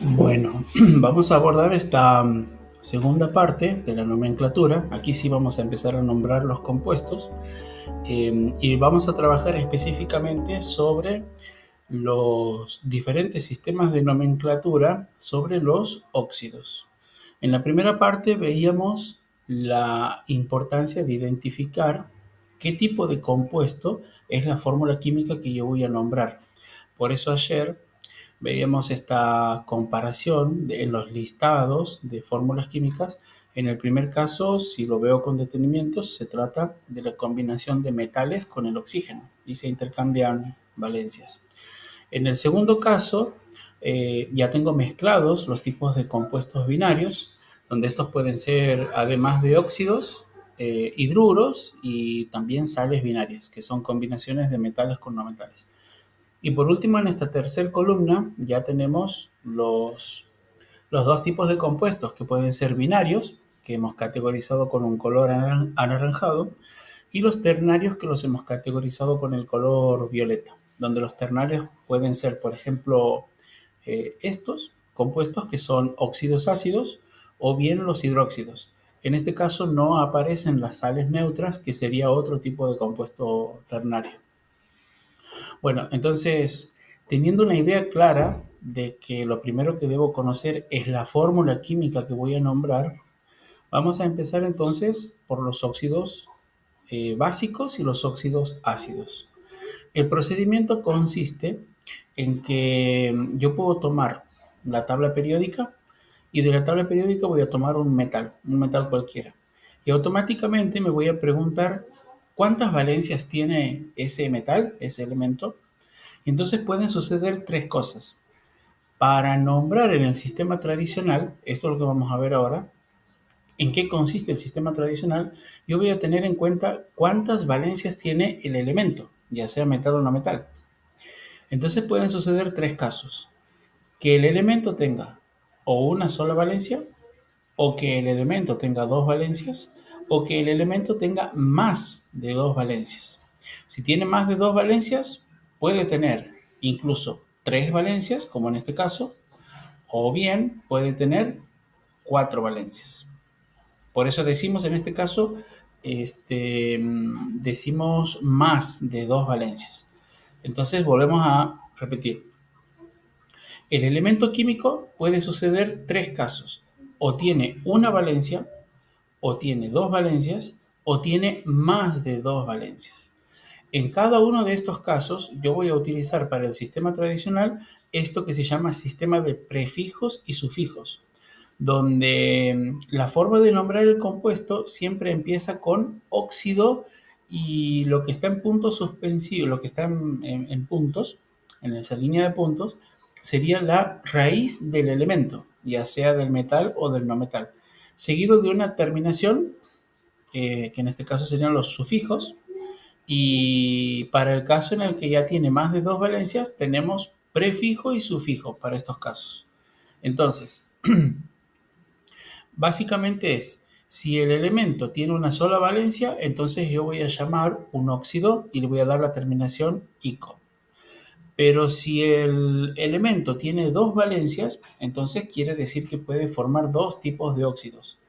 Bueno, vamos a abordar esta segunda parte de la nomenclatura. Aquí sí vamos a empezar a nombrar los compuestos y vamos a trabajar específicamente sobre los diferentes sistemas de nomenclatura sobre los óxidos. En la primera parte veíamos la importancia de identificar qué tipo de compuesto es la fórmula química que yo voy a nombrar. Por eso ayer veíamos esta comparación en los listados de fórmulas químicas. En el primer caso, si lo veo con detenimiento, se trata de la combinación de metales con el oxígeno y se intercambian valencias. En el segundo caso, ya tengo mezclados los tipos de compuestos binarios, donde estos pueden ser, además de óxidos, hidruros y también sales binarias, que son combinaciones de metales con no metales. Y por último, en esta tercera columna ya tenemos los dos tipos de compuestos que pueden ser binarios, que hemos categorizado con un color anaranjado, y los ternarios que los hemos categorizado con el color violeta, donde los ternarios pueden ser, por ejemplo, estos compuestos que son óxidos ácidos o bien los hidróxidos. En este caso no aparecen las sales neutras, que sería otro tipo de compuesto ternario. Bueno, entonces, teniendo una idea clara de que lo primero que debo conocer es la fórmula química que voy a nombrar, vamos a empezar entonces por los óxidos básicos y los óxidos ácidos. El procedimiento consiste en que yo puedo tomar la tabla periódica y de la tabla periódica voy a tomar un metal cualquiera. Y automáticamente me voy a preguntar cuántas valencias tiene ese metal, ese elemento. Y entonces pueden suceder tres cosas. Para nombrar en el sistema tradicional, esto es lo que vamos a ver ahora, en qué consiste el sistema tradicional, yo voy a tener en cuenta cuántas valencias tiene el elemento, ya sea metal o no metal. Entonces pueden suceder tres casos. Que el elemento tenga o una sola valencia, o que el elemento tenga dos valencias, o que el elemento tenga más de dos valencias. Si tiene más de dos valencias, puede tener incluso tres valencias, como en este caso, o bien puede tener cuatro valencias. Por eso decimos en este caso, decimos más de dos valencias. Entonces volvemos a repetir. El elemento químico puede suceder tres casos. O tiene una valencia, o tiene dos valencias, o tiene más de dos valencias. En cada uno de estos casos, yo voy a utilizar para el sistema tradicional esto que se llama sistema de prefijos y sufijos, donde la forma de nombrar el compuesto siempre empieza con óxido y lo que está en puntos suspensivos, lo que está en puntos, en esa línea de puntos, sería la raíz del elemento, ya sea del metal o del no metal, seguido de una terminación, que en este caso serían los sufijos, y para el caso en el que ya tiene más de dos valencias, tenemos prefijo y sufijo para estos casos. Entonces, básicamente es, si el elemento tiene una sola valencia, entonces yo voy a llamar un óxido y le voy a dar la terminación ico. Pero si el elemento tiene dos valencias, entonces quiere decir que puede formar dos tipos de óxidos.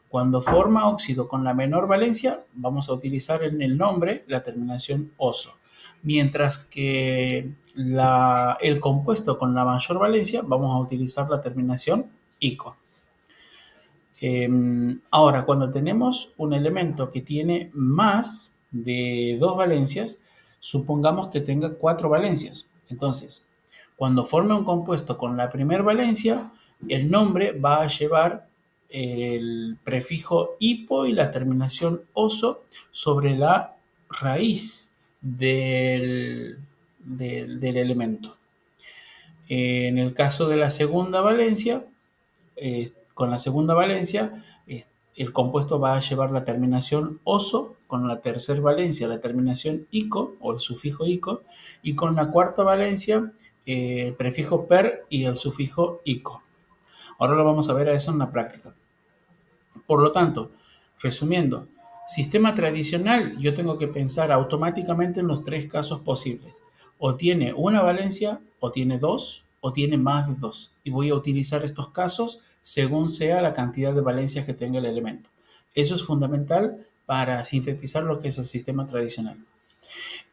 Cuando forma óxido con la menor valencia, vamos a utilizar en el nombre la terminación oso. Mientras que el compuesto con la mayor valencia, vamos a utilizar la terminación ico. Ahora, cuando tenemos un elemento que tiene más de dos valencias, supongamos que tenga cuatro valencias. Entonces, cuando forme un compuesto con la primera valencia, el nombre va a llevar el prefijo hipo y la terminación oso sobre la raíz del elemento. En el caso de la segunda valencia, con la segunda valencia, el compuesto va a llevar la terminación oso, con la tercera valencia la terminación ico o el sufijo ico, y con la cuarta valencia el prefijo per y el sufijo ico. Ahora lo vamos a ver a eso en la práctica. Por lo tanto, resumiendo, sistema tradicional, yo tengo que pensar automáticamente en los tres casos posibles. O tiene una valencia, o tiene dos, o tiene más de 2. Y voy a utilizar estos casos según sea la cantidad de valencias que tenga el elemento. Eso es fundamental para sintetizar lo que es el sistema tradicional.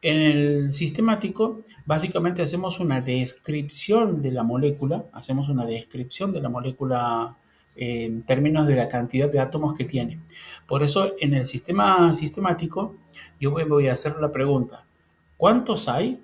En el sistemático, básicamente hacemos una descripción de la molécula, en términos de la cantidad de átomos que tiene. Por eso, en el sistema sistemático, yo voy a hacer la pregunta, ¿cuántos hay?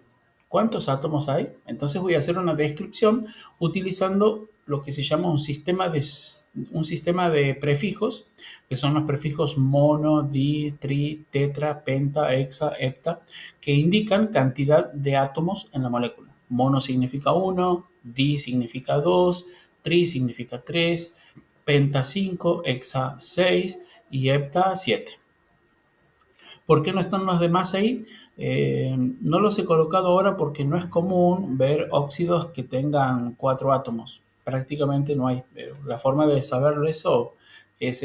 ¿Cuántos átomos hay? Entonces voy a hacer una descripción utilizando lo que se llama un sistema de prefijos, que son los prefijos mono, di, tri, tetra, penta, hexa, hepta, que indican cantidad de átomos en la molécula. Mono significa 1, di significa 2, tri significa 3, penta 5, hexa 6 y hepta 7. ¿Por qué no están los demás ahí? No los he colocado ahora porque no es común ver óxidos que tengan 4 átomos. Prácticamente no hay. La forma de saber eso es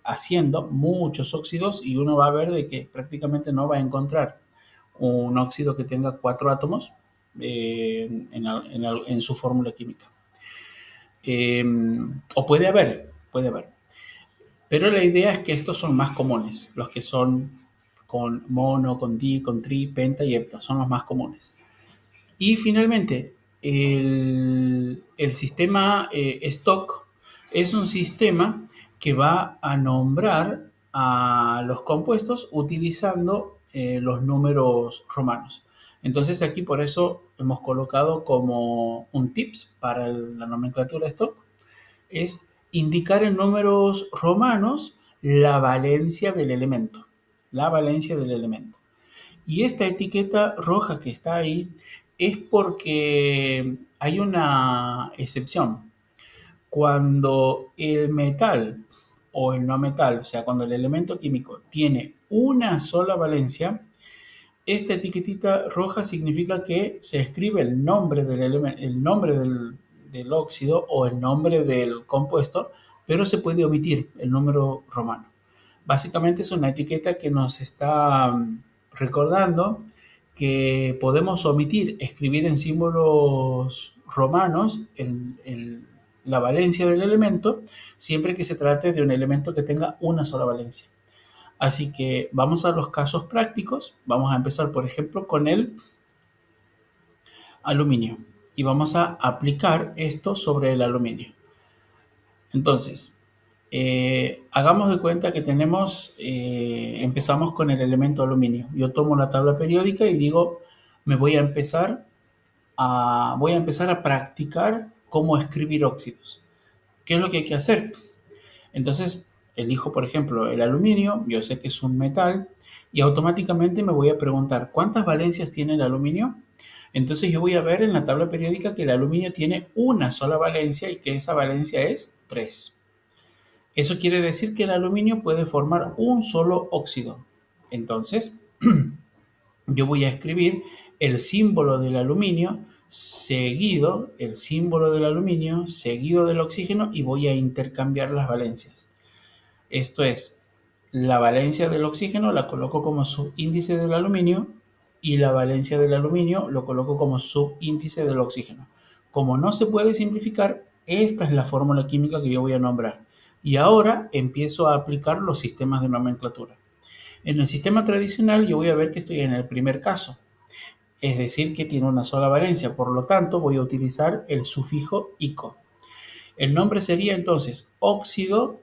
haciendo muchos óxidos y uno va a ver de que prácticamente no va a encontrar un óxido que tenga 4 átomos en su fórmula química. O puede haber. Pero la idea es que estos son más comunes, los que son con mono, con di, con tri, penta y hepta, son los más comunes. Y finalmente, el sistema stock es un sistema que va a nombrar a los compuestos utilizando los números romanos. Entonces aquí por eso hemos colocado como un tips para la nomenclatura stock, es indicar en números romanos la valencia del elemento. La valencia del elemento. Y esta etiqueta roja que está ahí es porque hay una excepción. Cuando el metal o el no metal, o sea, cuando el elemento químico tiene una sola valencia, esta etiquetita roja significa que se escribe el nombre del óxido o el nombre del compuesto, pero se puede omitir el número romano. Básicamente es una etiqueta que nos está recordando que podemos omitir, escribir en símbolos romanos la valencia del elemento, siempre que se trate de un elemento que tenga una sola valencia. Así que vamos a los casos prácticos. Vamos a empezar, por ejemplo, con el aluminio. Y vamos a aplicar esto sobre el aluminio. Entonces, hagamos de cuenta que empezamos con el elemento aluminio. Yo tomo la tabla periódica y digo, voy a empezar a practicar cómo escribir óxidos. ¿Qué es lo que hay que hacer? Entonces, elijo, por ejemplo, el aluminio, yo sé que es un metal, y automáticamente me voy a preguntar, ¿cuántas valencias tiene el aluminio? Entonces yo voy a ver en la tabla periódica que el aluminio tiene una sola valencia y que esa valencia es 3. Eso quiere decir que el aluminio puede formar un solo óxido. Entonces, yo voy a escribir el símbolo del aluminio seguido del oxígeno y voy a intercambiar las valencias. Esto es, la valencia del oxígeno la coloco como subíndice del aluminio y la valencia del aluminio lo coloco como subíndice del oxígeno. Como no se puede simplificar, esta es la fórmula química que yo voy a nombrar. Y ahora empiezo a aplicar los sistemas de nomenclatura. En el sistema tradicional yo voy a ver que estoy en el primer caso, es decir, que tiene una sola valencia. Por lo tanto, voy a utilizar el sufijo ico. El nombre sería entonces óxido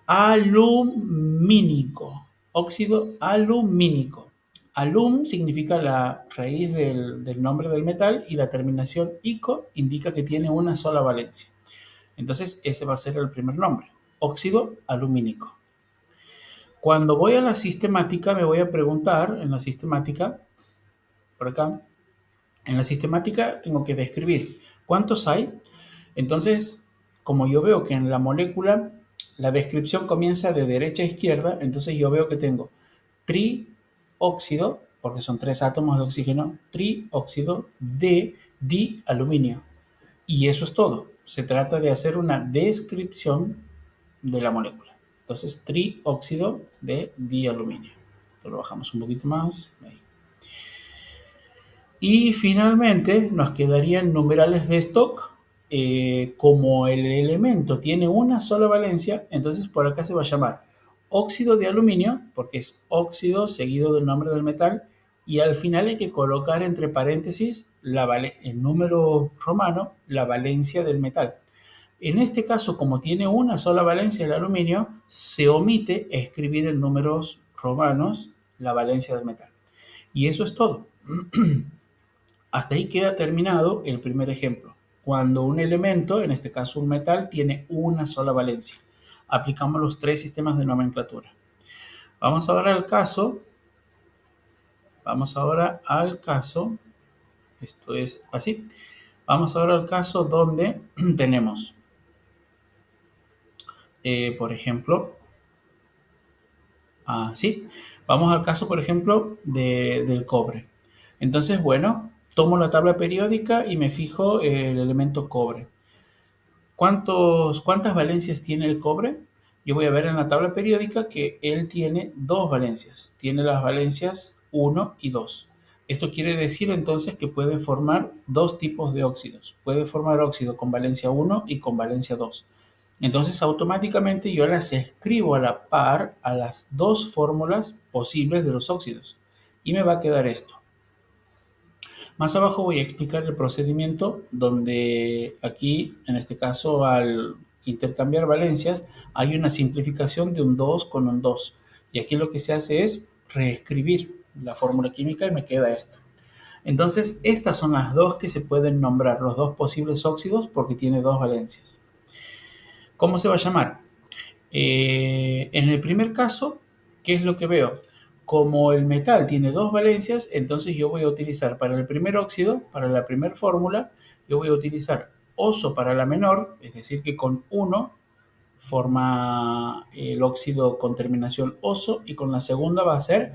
alumínico. Óxido alumínico. Alum significa la raíz del nombre del metal y la terminación ico indica que tiene una sola valencia. Entonces ese va a ser el primer nombre, óxido alumínico. Cuando voy a la sistemática me voy a preguntar, en la sistemática, por acá, en la sistemática tengo que describir cuántos hay. Entonces, como yo veo que en la molécula la descripción comienza de derecha a izquierda, entonces yo veo que tengo trióxido, porque son 3 átomos de oxígeno, trióxido de dialuminio. Y eso es todo. Se trata de hacer una descripción de la molécula. Entonces, trióxido de dialuminio. Lo bajamos un poquito más. Ahí. Y finalmente nos quedarían numerales de stock. Como el elemento tiene una sola valencia, entonces por acá se va a llamar óxido de aluminio, porque es óxido seguido del nombre del metal, y al final hay que colocar entre paréntesis el número romano, la valencia del metal. En este caso, como tiene una sola valencia el aluminio, se omite escribir en números romanos la valencia del metal. Y eso es todo. Hasta ahí queda terminado el primer ejemplo. Cuando un elemento, en este caso un metal, tiene una sola valencia. Aplicamos los tres sistemas de nomenclatura. Vamos ahora al caso. Vamos ahora al caso. Esto es así. Vamos ahora al caso donde tenemos, por ejemplo, así. Vamos al caso, por ejemplo, del cobre. Entonces, bueno, tomo la tabla periódica y me fijo el elemento cobre. ¿Cuántas valencias tiene el cobre? Yo voy a ver en la tabla periódica que él tiene dos valencias. Tiene las valencias 1 y 2. Esto quiere decir entonces que puede formar dos tipos de óxidos. Puede formar óxido con valencia 1 y con valencia 2. Entonces automáticamente yo las escribo a la par a las dos fórmulas posibles de los óxidos. Y me va a quedar esto. Más abajo voy a explicar el procedimiento donde aquí, en este caso, al intercambiar valencias, hay una simplificación de un 2 con un 2. Y aquí lo que se hace es reescribir la fórmula química y me queda esto. Entonces, estas son las dos que se pueden nombrar, los dos posibles óxidos porque tiene dos valencias. ¿Cómo se va a llamar? En el primer caso, ¿qué es lo que veo? Como el metal tiene dos valencias, entonces yo voy a utilizar para el primer óxido, para la primera fórmula, yo voy a utilizar oso para la menor, es decir, que con 1 forma el óxido con terminación oso y con la segunda va a ser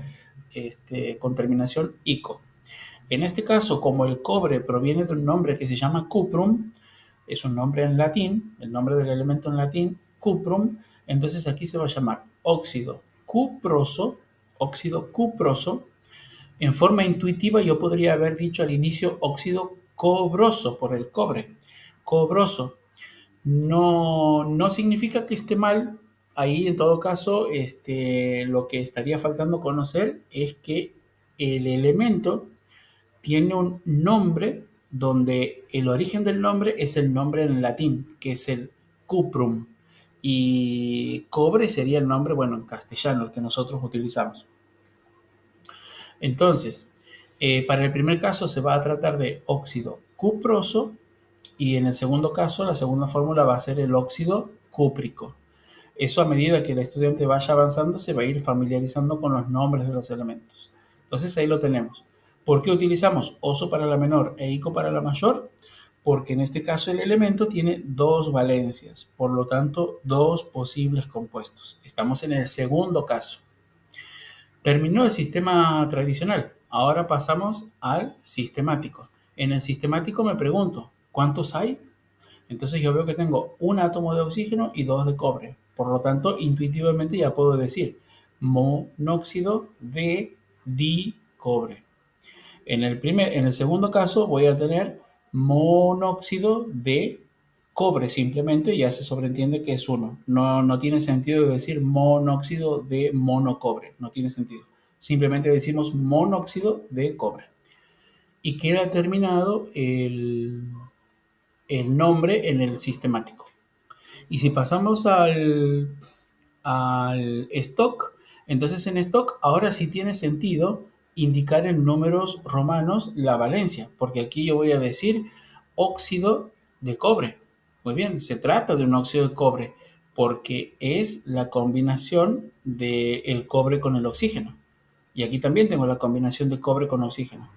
con terminación ico. En este caso, como el cobre proviene de un nombre que se llama cuprum, es un nombre en latín, el nombre del elemento en latín, cuprum, entonces aquí se va a llamar óxido cuproso. En forma intuitiva yo podría haber dicho al inicio óxido cobroso por el cobre, cobroso. No significa que esté mal, ahí en todo caso lo que estaría faltando conocer es que el elemento tiene un nombre donde el origen del nombre es el nombre en latín, que es el cuprum. Y cobre sería el nombre, bueno, en castellano, el que nosotros utilizamos. Entonces, para el primer caso se va a tratar de óxido cuproso y en el segundo caso, la segunda fórmula va a ser el óxido cúprico. Eso a medida que el estudiante vaya avanzando se va a ir familiarizando con los nombres de los elementos. Entonces ahí lo tenemos. ¿Por qué utilizamos oso para la menor e ico para la mayor? Porque en este caso el elemento tiene dos valencias, por lo tanto dos posibles compuestos. Estamos en el segundo caso. Terminó el sistema tradicional, ahora pasamos al sistemático. En el sistemático me pregunto, ¿cuántos hay? Entonces yo veo que tengo un átomo de oxígeno y dos de cobre. Por lo tanto, intuitivamente ya puedo decir monóxido de dicobre. En el segundo caso voy a tener monóxido de cobre simplemente, ya se sobreentiende que es uno. No tiene sentido decir monóxido de monocobre, no tiene sentido. Simplemente decimos monóxido de cobre. Y queda terminado el nombre en el sistemático. Y si pasamos al stock, entonces en stock ahora sí tiene sentido indicar en números romanos la valencia, porque aquí yo voy a decir óxido de cobre. Muy bien, se trata de un óxido de cobre porque es la combinación del cobre con el oxígeno. Y aquí también tengo la combinación de cobre con oxígeno.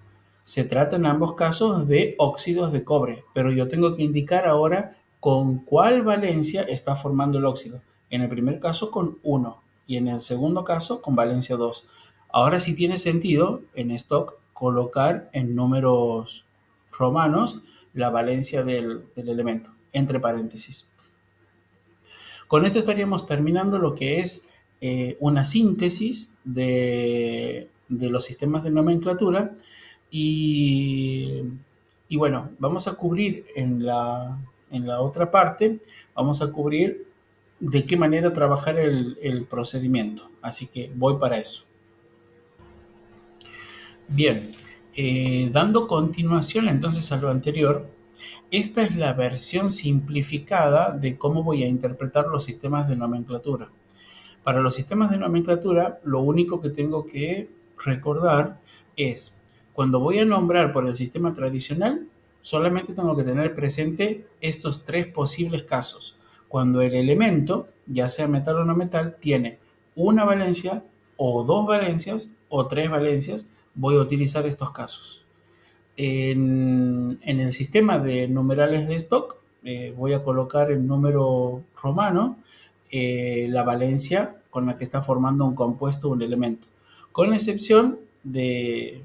Se trata en ambos casos de óxidos de cobre, pero yo tengo que indicar ahora con cuál valencia está formando el óxido. En el primer caso con 1 y en el segundo caso con valencia 2. Ahora sí tiene sentido en stock colocar en números romanos la valencia del elemento, entre paréntesis. Con esto estaríamos terminando lo que es una síntesis de los sistemas de nomenclatura. Y, y bueno, vamos a cubrir en la otra parte, vamos a cubrir de qué manera trabajar el procedimiento. Así que voy para eso. Bien, dando continuación entonces a lo anterior, esta es la versión simplificada de cómo voy a interpretar los sistemas de nomenclatura. Para los sistemas de nomenclatura, lo único que tengo que recordar es, cuando voy a nombrar por el sistema tradicional, solamente tengo que tener presente estos tres posibles casos. Cuando el elemento, ya sea metal o no metal, tiene una valencia o dos valencias o tres valencias, voy a utilizar estos casos. En el sistema de numerales de stock, voy a colocar el número romano, la valencia con la que está formando un compuesto o un elemento, con excepción de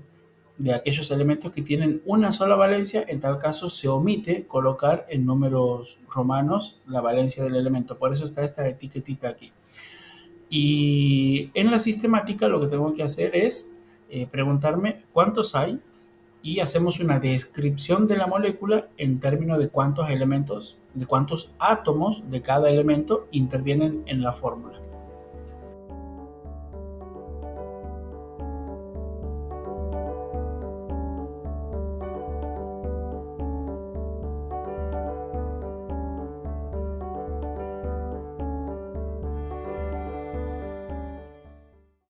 aquellos elementos que tienen una sola valencia. En tal caso se omite colocar en números romanos la valencia del elemento, por eso está esta etiquetita aquí. Y en la sistemática lo que tengo que hacer es preguntarme cuántos hay, y hacemos una descripción de la molécula en términos de cuántos elementos, de cuántos átomos de cada elemento intervienen en la fórmula.